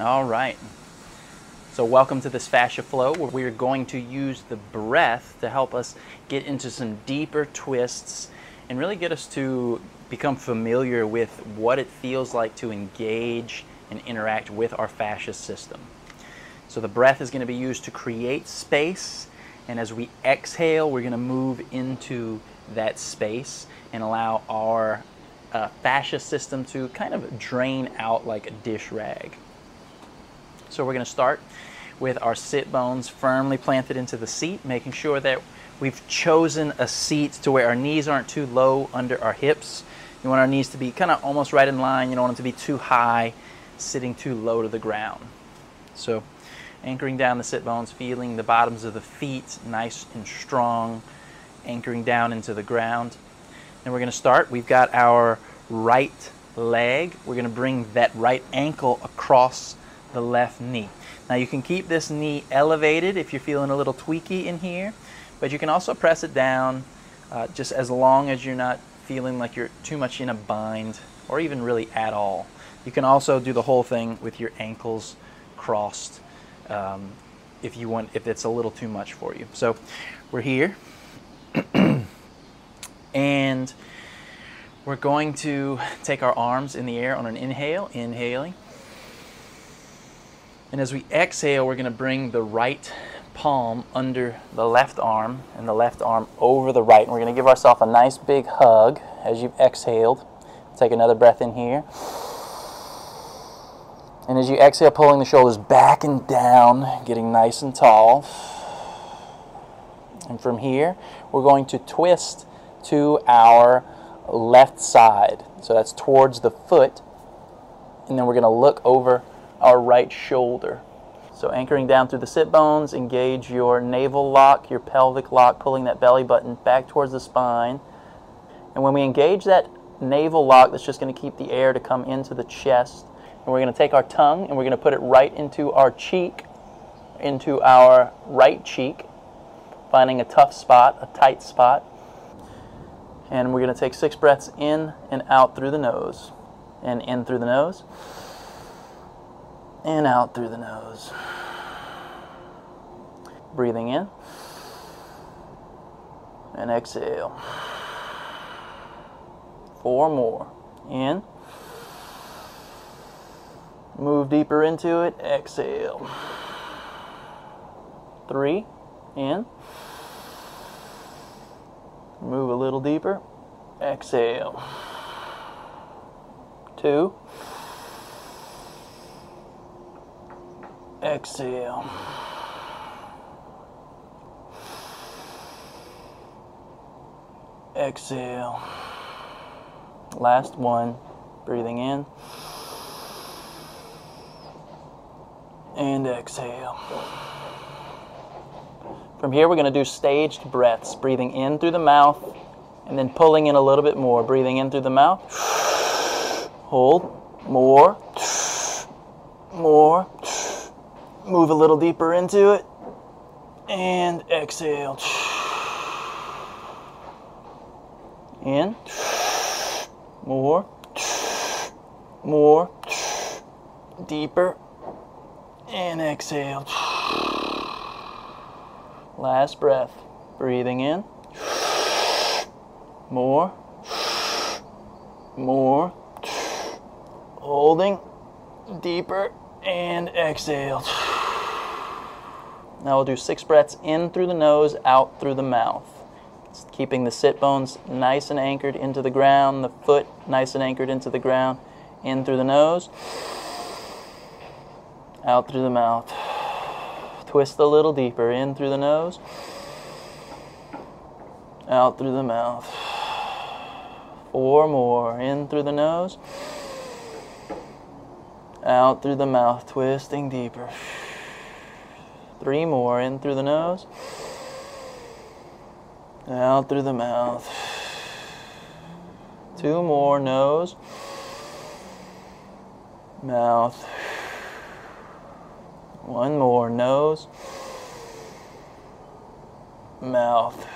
All right. So welcome to this fascia flow where we are going to use the breath to help us get into some deeper twists and really get us to become familiar with what it feels like to engage and interact with our fascia system. So the breath is going to be used to create space, and as we exhale, we're going to move into that space and allow our fascia system to kind of drain out like a dish rag. So we're going to start with our sit bones firmly planted into the seat, making sure that we've chosen a seat to where our knees aren't too low under our hips. You want our knees to be kind of almost right in line. You don't want them to be too high, sitting too low to the ground. So anchoring down the sit bones, feeling the bottoms of the feet nice and strong, anchoring down into the ground. And we're going to start. We've got our right leg. We're going to bring that right ankle across the left knee. Now you can keep this knee elevated if you're feeling a little tweaky in here, but you can also press it down just as long as you're not feeling like you're too much in a bind or even really at all. You can also do the whole thing with your ankles crossed if it's a little too much for you. So we're here and we're going to take our arms in the air on an inhale, inhaling. And as we exhale, we're going to bring the right palm under the left arm and the left arm over the right. And we're going to give ourselves a nice big hug as you've exhaled. Take another breath in here. And as you exhale, pulling the shoulders back and down, getting nice and tall. And from here, we're going to twist to our left side. So that's towards the foot. And then we're going to look over our right shoulder. So anchoring down through the sit bones, engage your navel lock, your pelvic lock, pulling that belly button back towards the spine. And when we engage that navel lock, that's just going to keep the air to come into the chest. And we're going to take our tongue and we're going to put it right into our cheek, into our right cheek, finding a tough spot, a tight spot. And we're going to take 6 breaths in and out through the nose. And in through the nose. And out through the nose. Breathing in. And exhale. 4 more. In. Move deeper into it. Exhale. 3. In. Move a little deeper. Exhale. 2. Exhale. Exhale. Last one. Breathing in. And exhale. From here, we're going to do staged breaths. Breathing in through the mouth and then pulling in a little bit more. Breathing in through the mouth. Hold. More. More. Move a little deeper into it, and exhale. In, more, deeper, and exhale. Last breath, breathing in, more, holding, deeper, and exhale. Now we'll do 6 breaths in through the nose, out through the mouth. Just keeping the sit bones nice and anchored into the ground, the foot nice and anchored into the ground. In through the nose, out through the mouth. Twist a little deeper, in through the nose, out through the mouth. 4 more, in through the nose, out through the mouth, twisting deeper. 3 more, in through the nose, out through the mouth. 2 more, nose, mouth. 1 more, nose, mouth.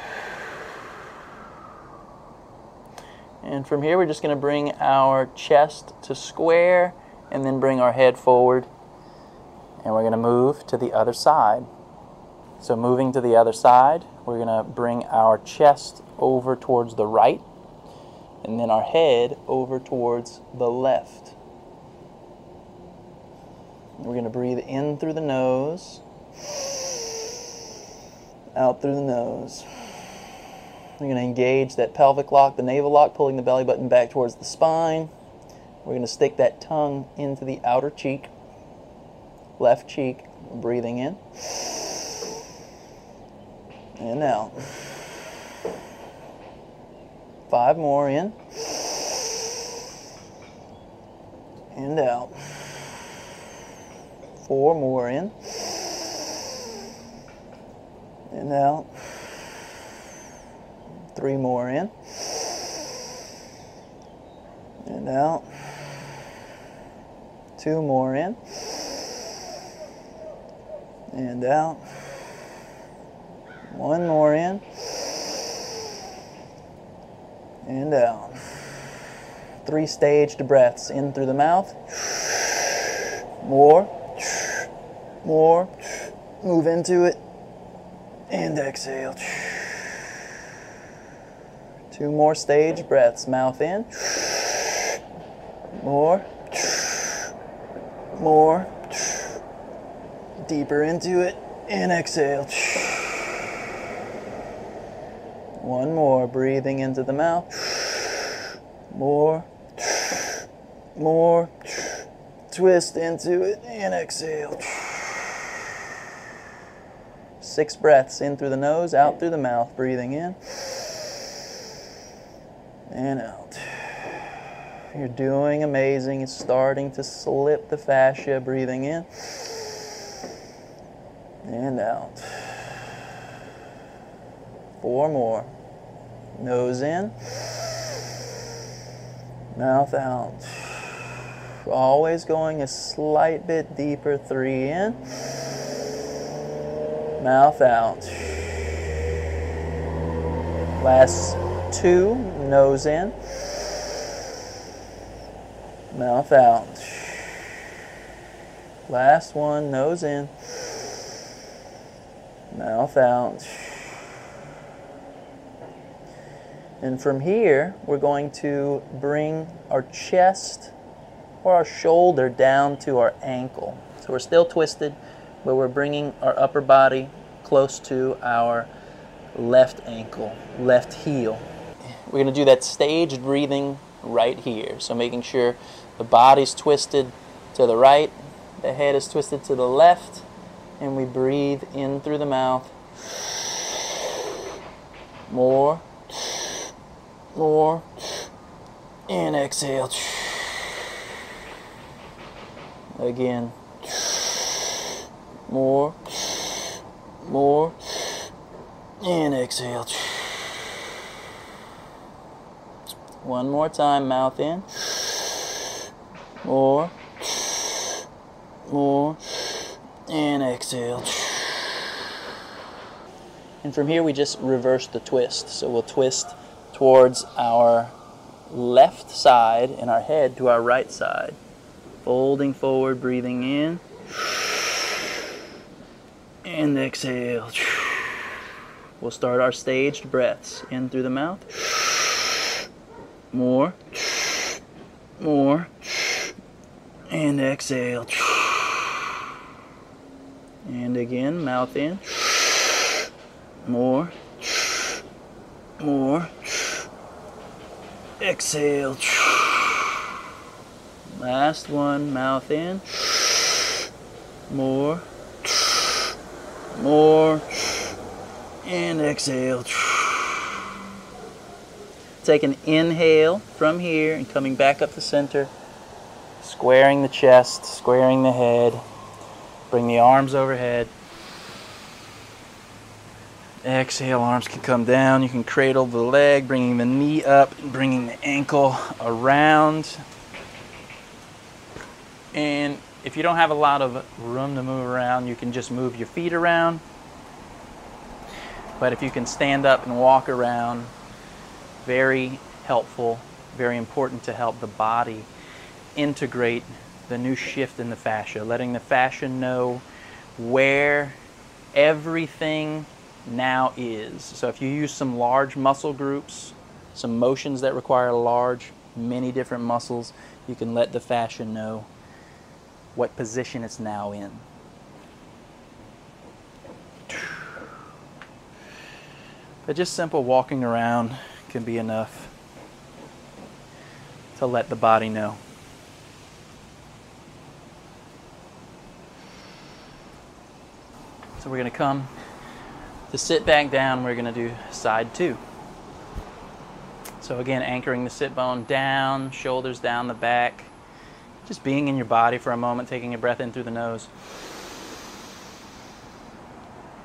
And from here, we're just going to bring our chest to square and then bring our head forward And we're going to move to the other side. So moving to the other side, we're going to bring our chest over towards the right, and then our head over towards the left. We're going to breathe in through the nose, out through the nose. We're going to engage that pelvic lock, the navel lock, pulling the belly button back towards the spine. We're going to stick that tongue into the outer cheek, left cheek, breathing in and out. 5 more, in and out. 4 more, in and out. 3 more, in and out. 2 more, in and out. 1 more, in and out. 3 staged breaths, in through the mouth. More. Move into it and exhale. 2 more staged breaths, mouth in. More. Deeper into it and exhale. 1 more, breathing into the mouth. More. Twist into it and exhale. 6 breaths, in through the nose, out through the mouth, breathing in and out. You're doing amazing. It's starting to slip the fascia, breathing in and out. 4 more. Nose in, mouth out. Always going a slight bit deeper. 3 in, mouth out. Last 2, nose in, mouth out. Last 1, nose in, mouth out. And from here, we're going to bring our chest or our shoulder down to our ankle. So we're still twisted, but we're bringing our upper body close to our left ankle, left heel. We're going to do that staged breathing right here. So making sure the body's twisted to the right, the head is twisted to the left, and we breathe in through the mouth. More, and exhale. Again. More, and exhale. 1 more time, mouth in. More, and exhale. And from here we just reverse the twist. So we'll twist towards our left side and our head to our right side. Folding forward, breathing in and exhale. We'll start our staged breaths. In through the mouth. More, and exhale. And again, mouth in. More, exhale. Last 1, mouth in. More, and exhale. Take an inhale from here and coming back up the center, squaring the chest, squaring the head. Bring the arms overhead. Exhale, arms can come down. You can cradle the leg, bringing the knee up, bringing the ankle around. And if you don't have a lot of room to move around, you can just move your feet around. But if you can stand up and walk around, very helpful, very important to help the body integrate the new shift in the fascia, letting the fascia know where everything now is. So if you use some large muscle groups, some motions that require many different muscles, you can let the fascia know what position it's now in. But just simple walking around can be enough to let the body know. So we're going to come to sit back down. We're going to do side 2. So again, anchoring the sit bone down, shoulders down the back. Just being in your body for a moment, taking a breath in through the nose.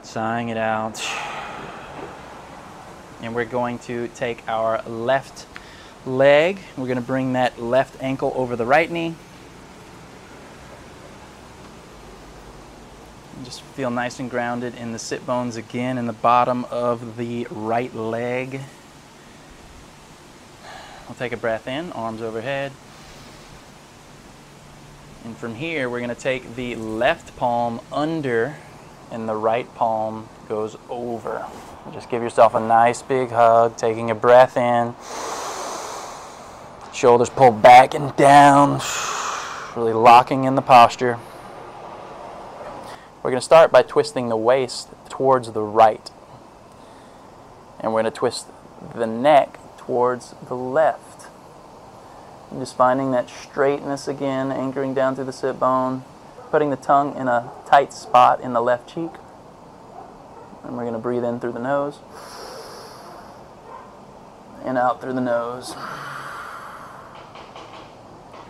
Sighing it out. And we're going to take our left leg. We're going to bring that left ankle over the right knee. And just feel nice and grounded in the sit bones again in the bottom of the right leg. We'll take a breath in, arms overhead. And from here, we're going to take the left palm under and the right palm goes over. Just give yourself a nice big hug, taking a breath in. Shoulders pulled back and down, really locking in the posture. We're going to start by twisting the waist towards the right. And we're going to twist the neck towards the left. And just finding that straightness again, anchoring down through the sit bone, putting the tongue in a tight spot in the left cheek. And we're going to breathe in through the nose and out through the nose.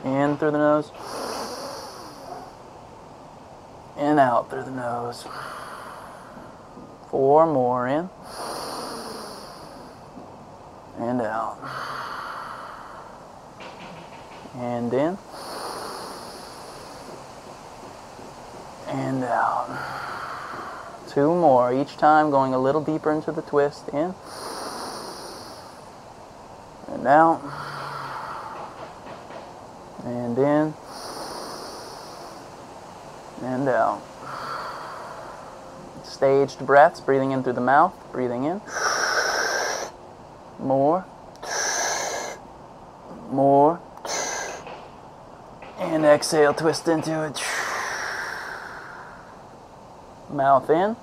In through the nose and out through the nose. 4 more, in and out. And in and out. 2 more, each time going a little deeper into the twist. In and out. And in and out. Staged breaths, breathing in through the mouth, breathing in. More. More. And exhale, twist into it. Mouth in.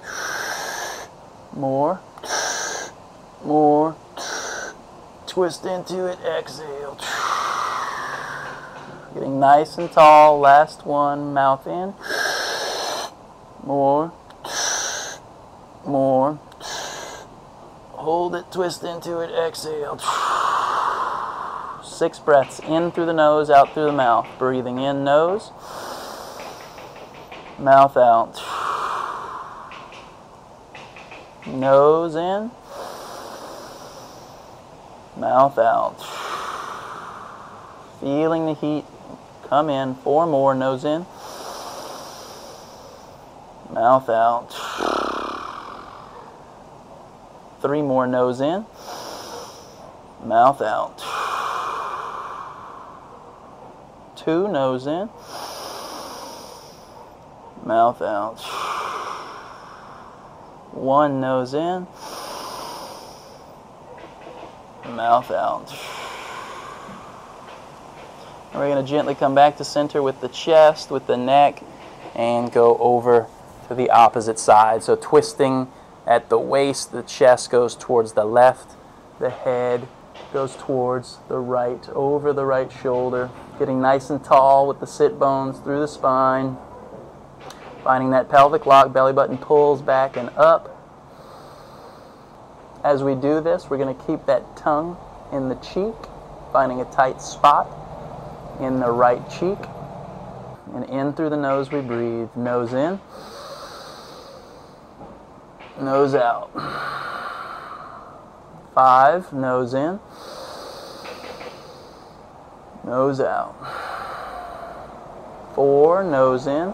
More. More. Twist into it, exhale. Getting nice and tall, last one, mouth in. More. More. Hold it, twist into it, exhale. 6 breaths, in through the nose, out through the mouth. Breathing in, nose. Mouth out. Nose in. Mouth out. Feeling the heat come in. 4 more, nose in. Mouth out. 3 more, nose in. Mouth out. 2, nose in. Mouth out. 1, nose in. Mouth out. And we're going to gently come back to center with the chest, with the neck, and go over to the opposite side. So twisting at the waist, the chest goes towards the left, the head goes towards the right, over the right shoulder, getting nice and tall with the sit bones through the spine, finding that pelvic lock, belly button pulls back and up. As we do this, we're going to keep that tongue in the cheek, finding a tight spot in the right cheek. And in through the nose we breathe. Nose in. Nose out. 5, nose in. Nose out. 4, nose in.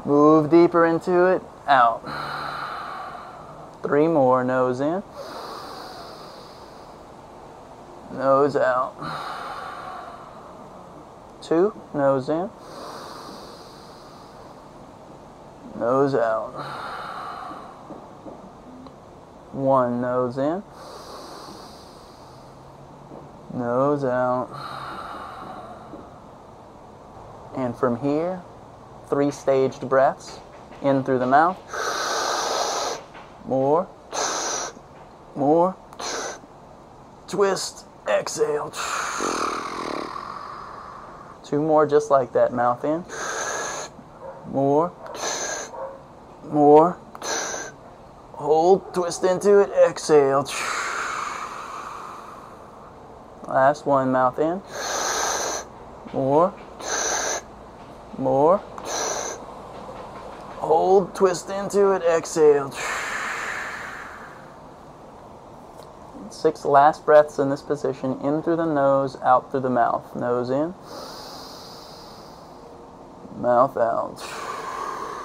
Move deeper into it. Out. 3 more, nose in. Nose out. 2, nose in, nose out. 1, nose in, nose out. And from here, 3 staged breaths. In through the mouth. More. More. Twist. Exhale. 2 more just like that. Mouth in. More. More. Hold. Twist into it. Exhale. Last one. Mouth in. More. More. Hold, twist into it, exhale. 6 last breaths in this position, in through the nose, out through the mouth. Nose in, mouth out.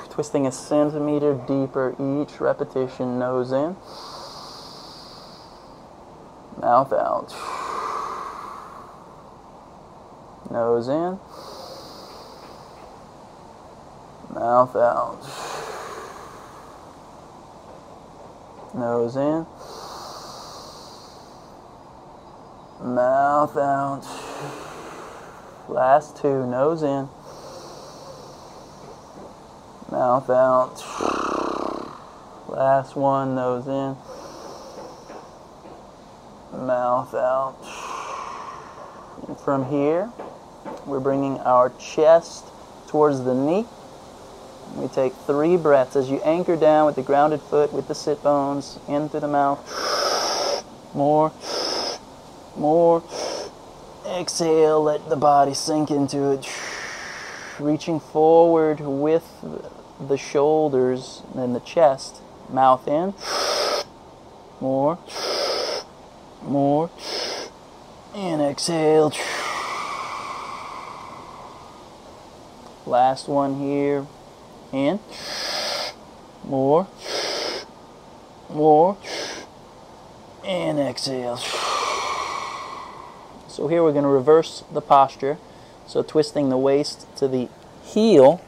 Twisting a centimeter deeper each repetition. Nose in, mouth out. Nose in, mouth out. Nose in. Mouth out. Last 2. Nose in. Mouth out. Last 1. Nose in. Mouth out. And from here, we're bringing our chest towards the knee. We take 3 breaths as you anchor down with the grounded foot, with the sit bones, in through the mouth. More. More. Exhale, let the body sink into it. Reaching forward with the shoulders and the chest. Mouth in. More. More. And exhale. Last one here. In. More. More. And exhale. So here we're going to reverse the posture. So twisting the waist to the heel,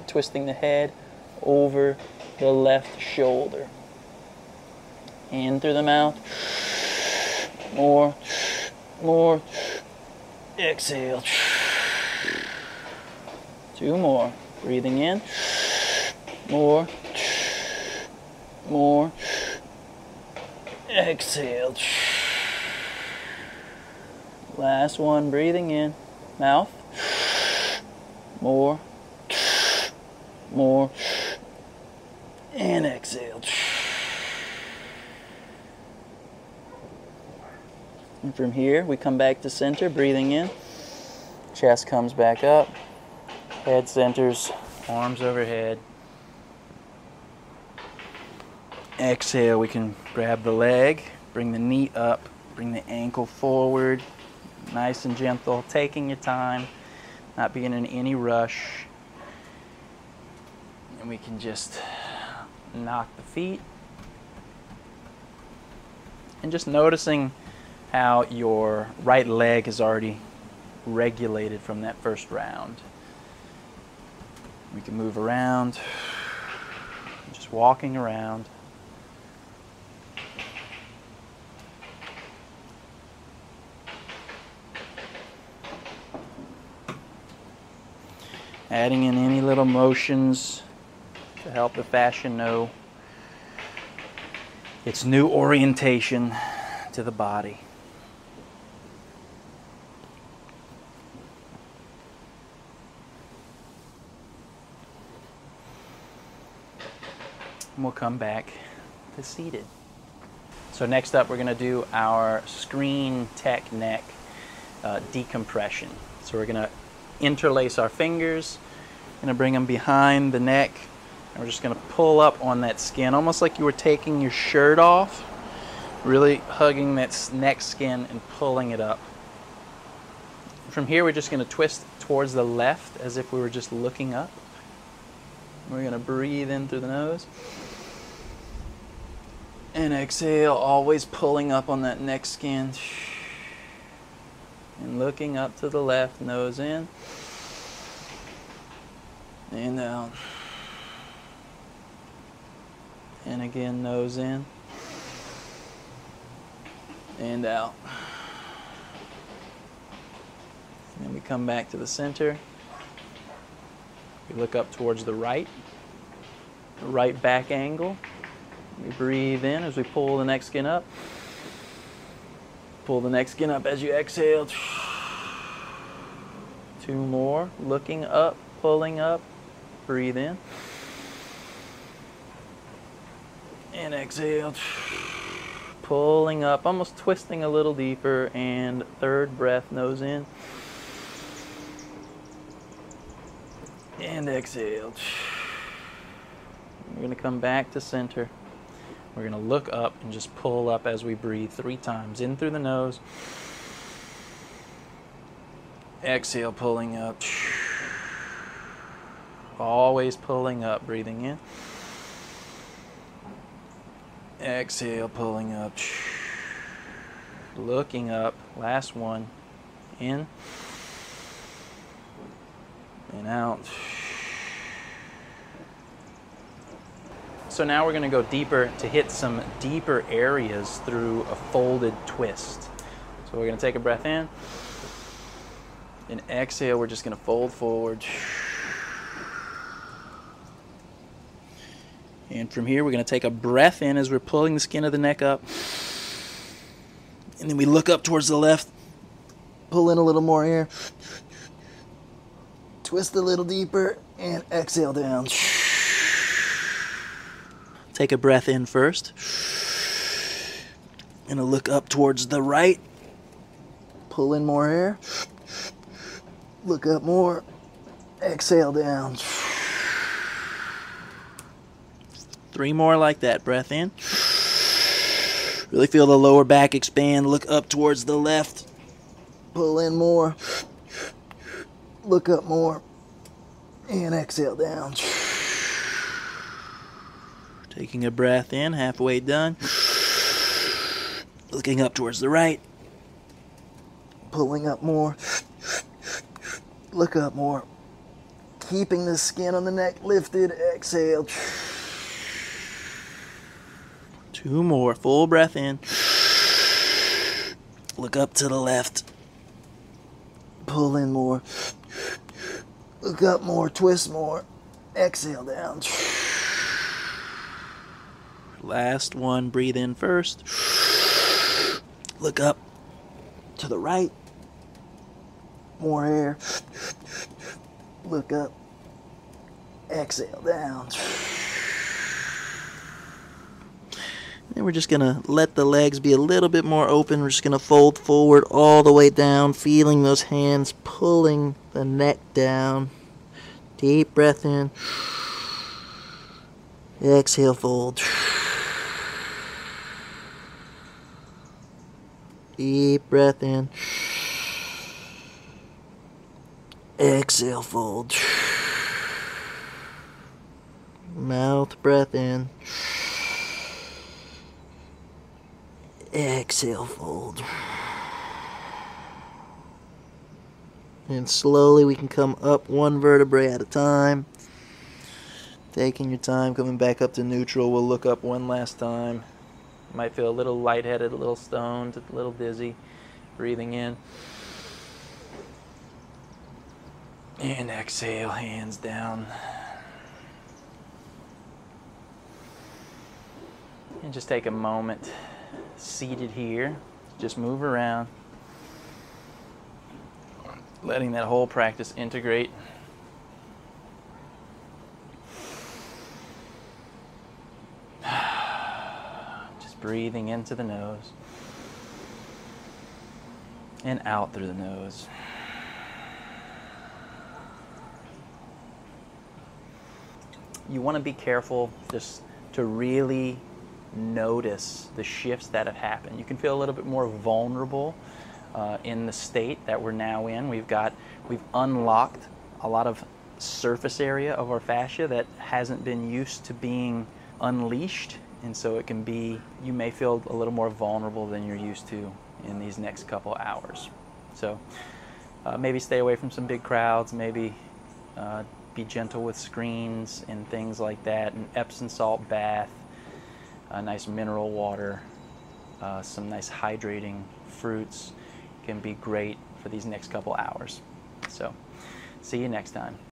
twisting the head over the left shoulder. In through the mouth. More. More. Exhale. 2 more. Breathing in. More. More. Exhale. Last one. Breathing in. Mouth. More. More. And exhale. And from here, we come back to center, breathing in. Chest comes back up. Head centers, arms overhead. Exhale, we can grab the leg, bring the knee up, bring the ankle forward. Nice and gentle, taking your time, not being in any rush. And we can just knock the feet. And just noticing how your right leg is already regulated from that first round. We can move around, just walking around. Adding in any little motions to help the fascia know its new orientation to the body. And we'll come back to seated. So next up, we're going to do our screen tech neck decompression. So we're going to interlace our fingers, going to bring them behind the neck, and we're just going to pull up on that skin, almost like you were taking your shirt off, really hugging that neck skin and pulling it up. From here, we're just going to twist towards the left as if we were just looking up. We're going to breathe in through the nose. And exhale, always pulling up on that neck skin. And looking up to the left, nose in and out. And again, nose in and out. And then we come back to the center. We look up towards the right back angle. We breathe in as we pull the neck skin up. Pull the neck skin up as you exhale. 2 more. Looking up, pulling up. Breathe in. And exhale. Pulling up, almost twisting a little deeper. And 3rd breath, nose in. And exhale. We're going to come back to center. We're going to look up and just pull up as we breathe 3 times. In through the nose. Exhale, pulling up. Always pulling up, breathing in. Exhale, pulling up. Looking up. Last one. In. And out. So now we're going to go deeper to hit some deeper areas through a folded twist. So we're going to take a breath in. And exhale, we're just going to fold forward. And from here, we're going to take a breath in as we're pulling the skin of the neck up. And then we look up towards the left. Pull in a little more air. Twist a little deeper and exhale down. Take a breath in first. And a look up towards the right. Pull in more air. Look up more. Exhale down. 3 more like that. Breath in. Really feel the lower back expand. Look up towards the left. Pull in more. Look up more. And exhale down. Taking a breath in, halfway done. Looking up towards the right. Pulling up more. Look up more. Keeping the skin on the neck lifted. Exhale. 2 more. Full breath in. Look up to the left. Pull in more. Look up more. Twist more. Exhale down. Last one. Breathe in first. Look up to the right. More air. Look up. Exhale down. And we're just going to let the legs be a little bit more open. We're just going to fold forward all the way down, feeling those hands pulling the neck down. Deep breath in. Exhale, fold. Deep breath in. Exhale, fold. Mouth breath in. Exhale, fold. And slowly we can come up 1 vertebrae at a time. Taking your time, coming back up to neutral. We'll look up 1 last time. Might feel a little lightheaded, a little stoned, a little dizzy. Breathing in. And exhale, hands down. And just take a moment seated here. Just move around. Letting that whole practice integrate. Just breathing into the nose and out through the nose. You want to be careful just to really notice the shifts that have happened. You can feel a little bit more vulnerable in the state that we're now in. We've unlocked a lot of surface area of our fascia that hasn't been used to being unleashed, and so it can be, you may feel a little more vulnerable than you're used to in these next couple hours. So maybe stay away from some big crowds, maybe be gentle with screens and things like that. An Epsom salt bath, a nice mineral water, some nice hydrating fruits can be great for these next couple hours. So see you next time.